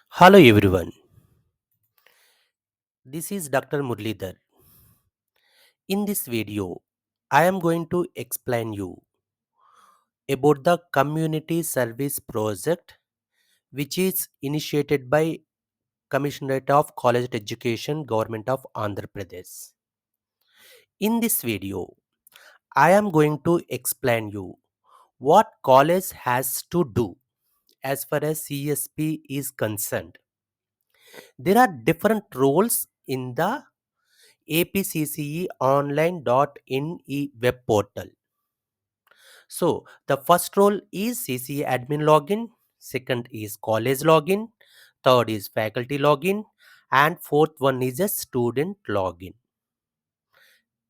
Hello everyone, this is Dr. Murlidhar. In this video, I am going to explain you about the community service project which is initiated by Commissionerate of College Education, Government of Andhra Pradesh. In this video, I am going to explain you what college has to do as far as CSP is concerned. There are different roles in the APCCE online.in web portal. So the first role is CCA admin login, second is college login, third is faculty login, and fourth one is a student login.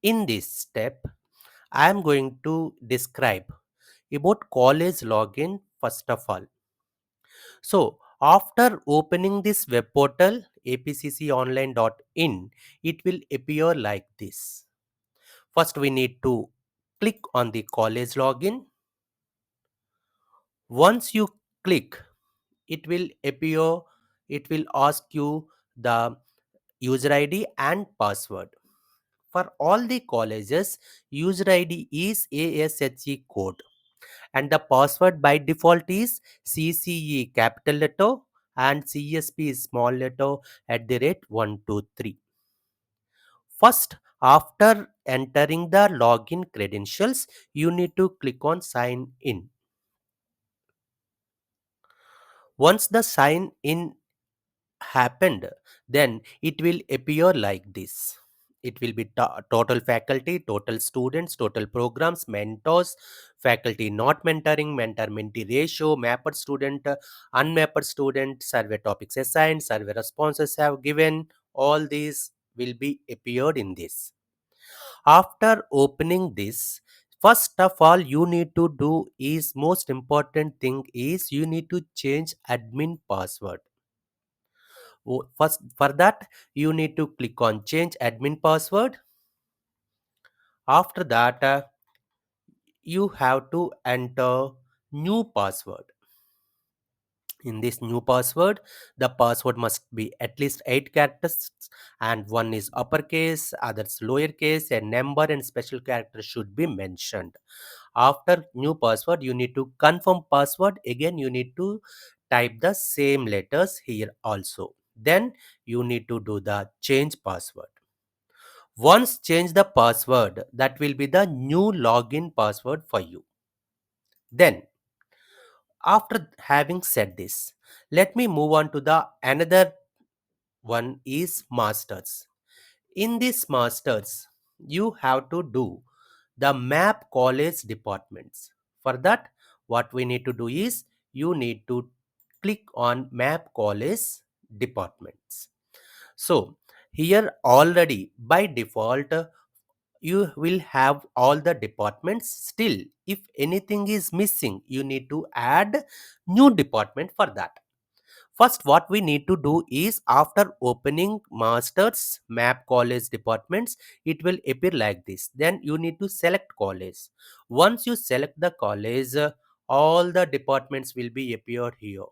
In this step, I am going to describe about college login first of all. So after opening this web portal apcconline.in, it will appear like this. First, we need to click on the college login. Once you click, it will appear, it will ask you the user ID and password. For all the colleges, user ID is ASHE code and the password by default is CCE capital letter and CSP is small letter at the rate 123. First, after entering the login credentials, you need to click on sign in. Once the sign in happened, then it will appear like this. It will be total faculty, total students, total programs, mentors, faculty not mentoring, mentor mentee ratio, mapped student, unmapped student, survey topics assigned, survey responses have given. All these will be appeared in this. After opening this, first of all you need to do is most important thing is you need to change admin password. First, for that, you need to click on change admin password. After that, you have to enter new password. In this new password, the password must be at least 8 characters and one is uppercase, others lowercase, a number and special character should be mentioned. After new password, you need to confirm password. Again, you need to type the same letters here also. Then you need to do the change password. Once change the password, that will be the new login password for you. Then after having said this, let me move on to the another one is masters. In this masters, you have to do the map college departments. For that, what we need to do is you need to click on map college departments. So here already by default you will have all the departments. Still, if anything is missing, you need to add new department for that. First, what we need to do is after opening masters map college departments, it will appear like this. Then you need to select college. Once you select the college, all the departments will be appeared here.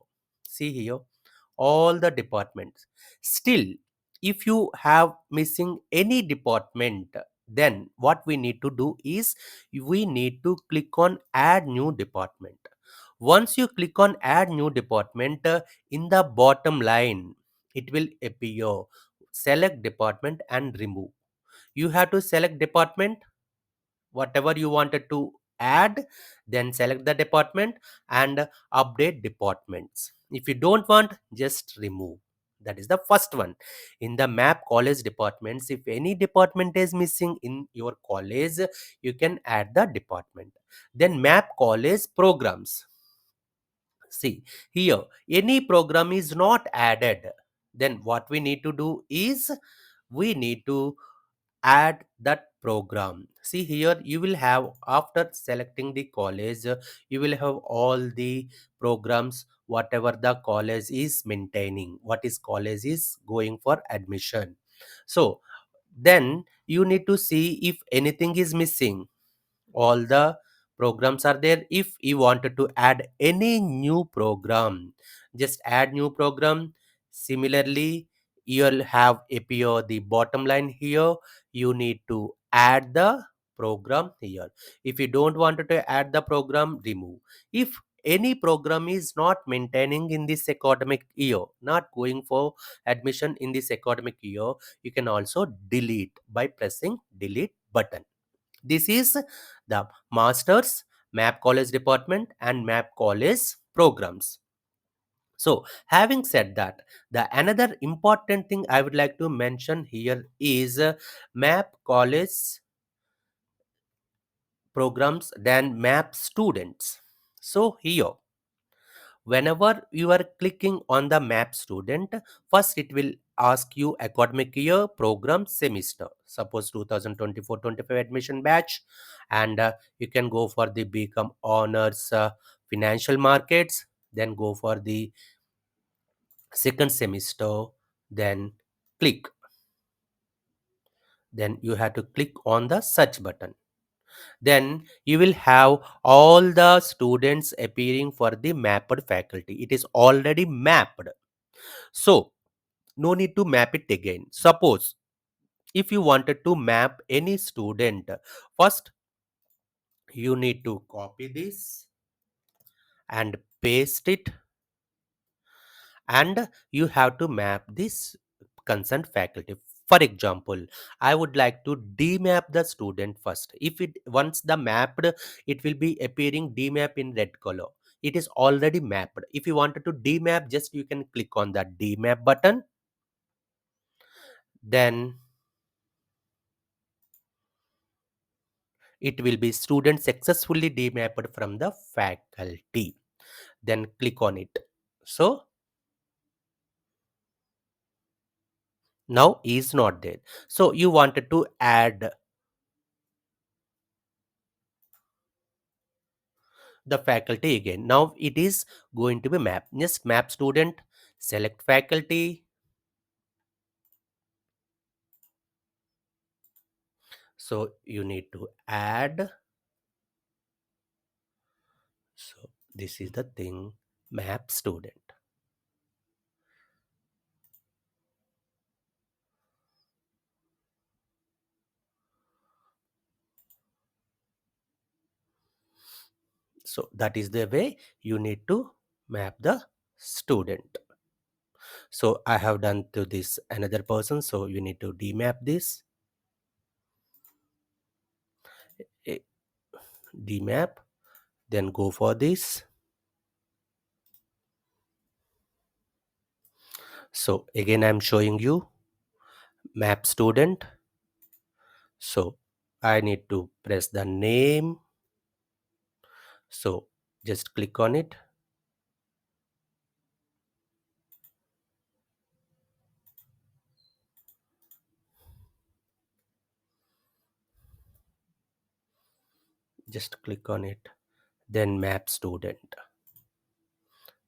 See here, all the departments. Still, if you have missing any department, then what we need to do is we need to click on add new department. Once you click on add new department, in the bottom line, it will appear select department and remove. You have to select department, whatever you wanted to add, then select the department and update departments. If you don't want, just remove. That is the first one. In the map college departments, if any department is missing in your college, you can add the department. Then map college programs. See here, any program is not added, then what we need to do is we need to add that program. See here, you will have after selecting the college, you will have all the programs whatever the college is maintaining, what is college is going for admission. So then you need to see if anything is missing. All the programs are there. If you wanted to add any new program, just add new program, Similarly, you'll have appear the bottom line here. You need to add the program here. If you don't want to add the program, remove. If any program is not maintaining in this academic year, not going for admission in this academic year, you can also delete by pressing delete button. This is the masters, map college department and map college programs. So, having said that, the another important thing I would like to mention here is map college programs than map students. So, here, whenever you are clicking on the map student, first it will ask you academic year, program, semester. Suppose 2024-25 admission batch, and you can go for the become honors financial markets, then go for the second semester, then click, then you have to click on the search button. Then you will have all the students appearing for the mapped faculty. It is already mapped, so no need to map it again. Suppose if you wanted to map any student, first you need to copy this and paste it, and you have to map this concerned faculty. For example, I would like to demap the student first. If it once the mapped, it will be appearing demap in red color. It is already mapped. If you wanted to demap, just you can click on the demap button. Then it will be student successfully demapped from the faculty. Then click on it. So now is not there. So you wanted to add the faculty again. Now it is going to be map. Just map student, select faculty. So you need to add. So this is the thing, map student. So that is the way you need to map the student. So I have done to this another person. So you need to demap this. eh, Demap. Then go for this. So again I'm showing you map student. So I need to press the name. So just click on it. Just click on it. Then map student.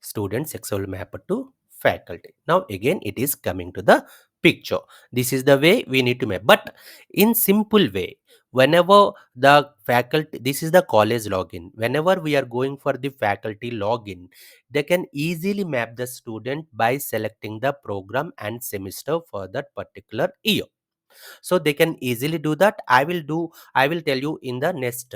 Student sexual mapper to faculty. Now again it is coming to the picture. This is the way we need to map, but in simple way. Whenever the faculty, this is the college login. Whenever we are going for the faculty login, they can easily map the student by selecting the program and semester for that particular year. So they can easily do that. I will tell you in the next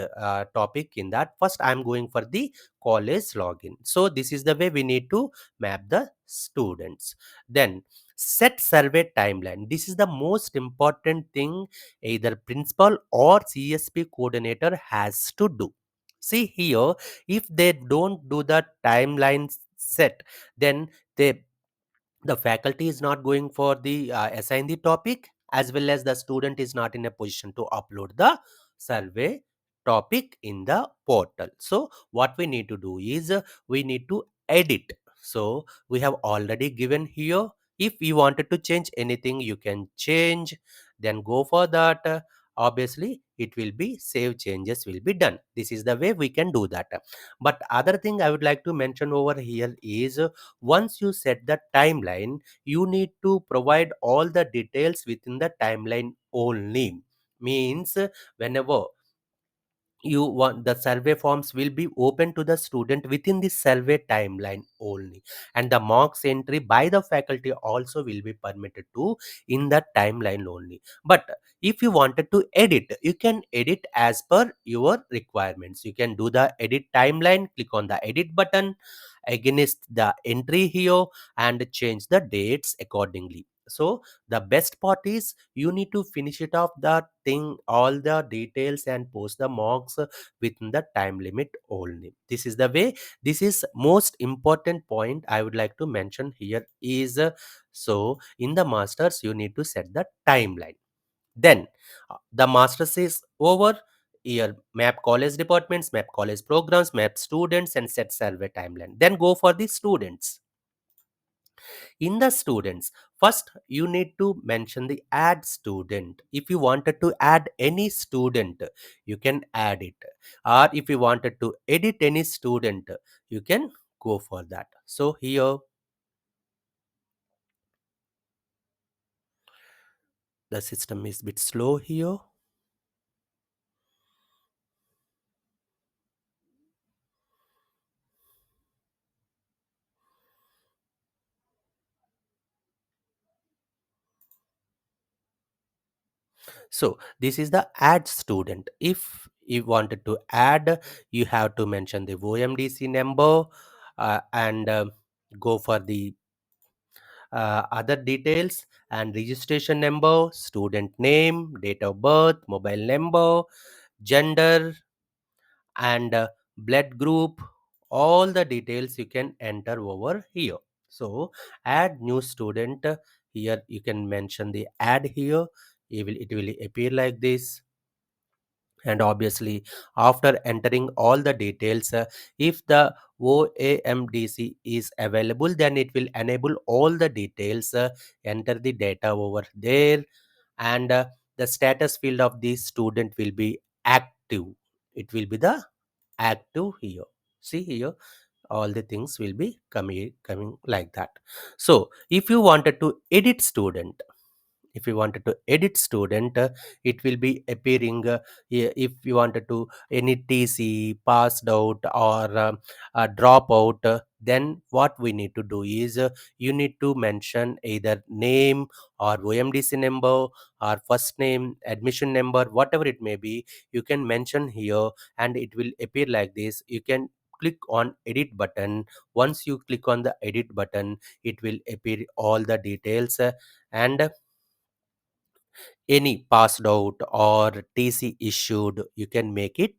topic. In that, first I'm going for the college login. So this is the way we need to map the students. Then set survey timeline. This is the most important thing either principal or CSP coordinator has to do. See here, if they don't do the timeline set, then they the faculty is not going for the assign the topic, as well as the student is not in a position to upload the survey topic in the portal. So what we need to do is we need to edit. So we have already given here. If you wanted to change anything, you can change, then go for that. Obviously it will be save changes will be done. This is the way we can do that. But other thing I would like to mention over here is once you set the timeline, you need to provide all the details within the timeline only. Means whenever you want the survey forms will be open to the student within the survey timeline only, and the marks entry by the faculty also will be permitted to in that timeline only. But if you wanted to edit, you can edit as per your requirements. You can do the edit timeline, click on the edit button against the entry here and change the dates accordingly. So the best part is you need to finish it off the thing, all the details, and post the marks within the time limit only. This is the way. This is most important point I would like to mention here is so in the masters you need to set the timeline. Then the masters is over. Here map college departments, map college programs, map students, and set survey timeline. Then go for the students. In the students, first you need to mention the add student. If you wanted to add any student, you can add it, or if you wanted to edit any student, you can go for that. So here the system is bit slow here. So this is the add student. If you wanted to add, you have to mention the OMDC number, and go for the other details and registration number, student name, date of birth, mobile number, gender, and blood group. All the details you can enter over here. So add new student, here you can mention the add here. It will appear like this. And obviously after entering all the details, if the OAMDC is available, then it will enable all the details, enter the data over there, and the status field of the student will be active. It will be the active here. See here, all the things will be coming like that. So if you wanted to edit student, if you wanted to edit student, it will be appearing, if you wanted to any TC passed out or drop out, then what we need to do is, you need to mention either name or OMDC number or first name, admission number, whatever it may be. You can mention here and it will appear like this. You can click on edit button. Once you click on the edit button, it will appear all the details, and any passed out or TC issued, you can make it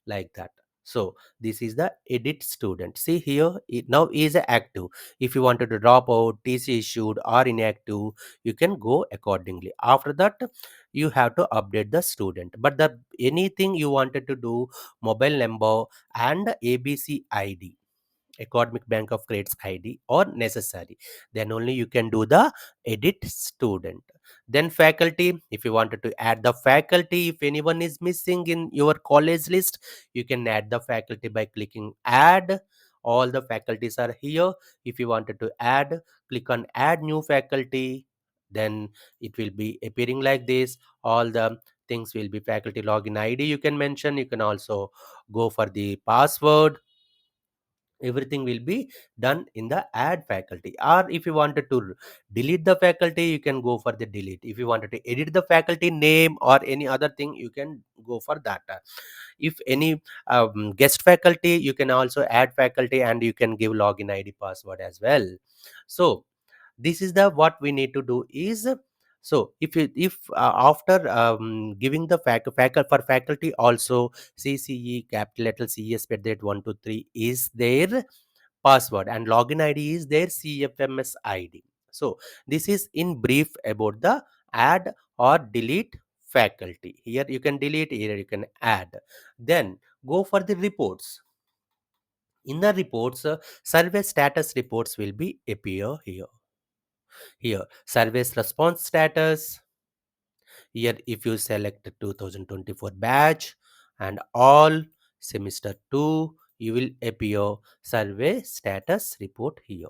like that. So this is the edit student. See here, it now is active. If you wanted to drop out, TC issued or inactive, you can go accordingly. After that, you have to update the student. But the anything you wanted to do, mobile number and ABC ID, academic bank of credits ID, or necessary, then only you can do the edit student. Then faculty, if you wanted to add the faculty, if anyone is missing in your college list, you can add the faculty by clicking add. All the faculties are here. If you wanted to add, click on add new faculty, then it will be appearing like this. All the things will be faculty login ID, you can mention. You can also go for the password. Everything will be done in the add faculty. Or if you wanted to delete the faculty, you can go for the delete. If you wanted to edit the faculty name or any other thing, you can go for that. If any guest faculty, you can also add faculty and you can give login ID password as well. So this is the what we need to do is, so if after giving the for faculty also, CCE capital letter CES pet that 123 is their password, and login ID is their CFMS ID. So this is in brief about the add or delete faculty. Here you can delete, here you can add. Then go for the reports. In the reports, survey status reports will be appear here. Here service response status. Here if you select the 2024 batch and all semester 2, you will appear survey status report here.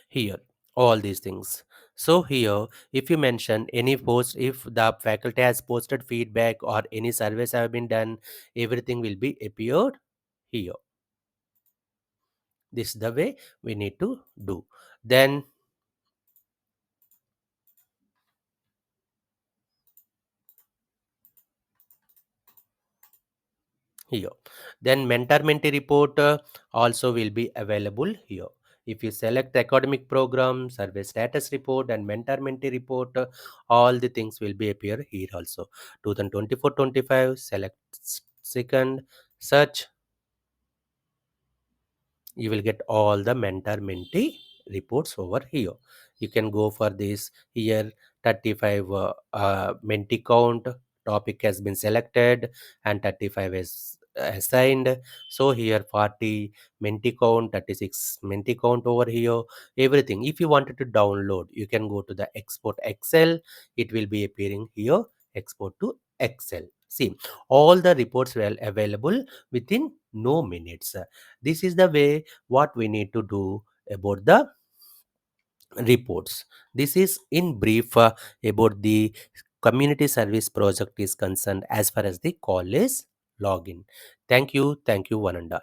Here all these things. So here, if you mention any post, if the faculty has posted feedback or any surveys have been done, everything will be appeared here. This is the way we need to do. Then here, then mentor mentee report also will be available here. If you select academic program, survey status report and mentor mentee report, all the things will be appear here also. 2024-25, select second, search, you will get all the mentor mentee reports over here. You can go for this here. 35 mentee count, topic has been selected and 35 is assigned. So here 40 mentee count, 36 mentee count over here, everything. If you wanted to download, you can go to the export excel, it will be appearing here, export to excel. See, all the reports were available within no minutes. This is the way what we need to do about the reports. This is in brief about the community service project is concerned as far as the college login. Thank you one and all.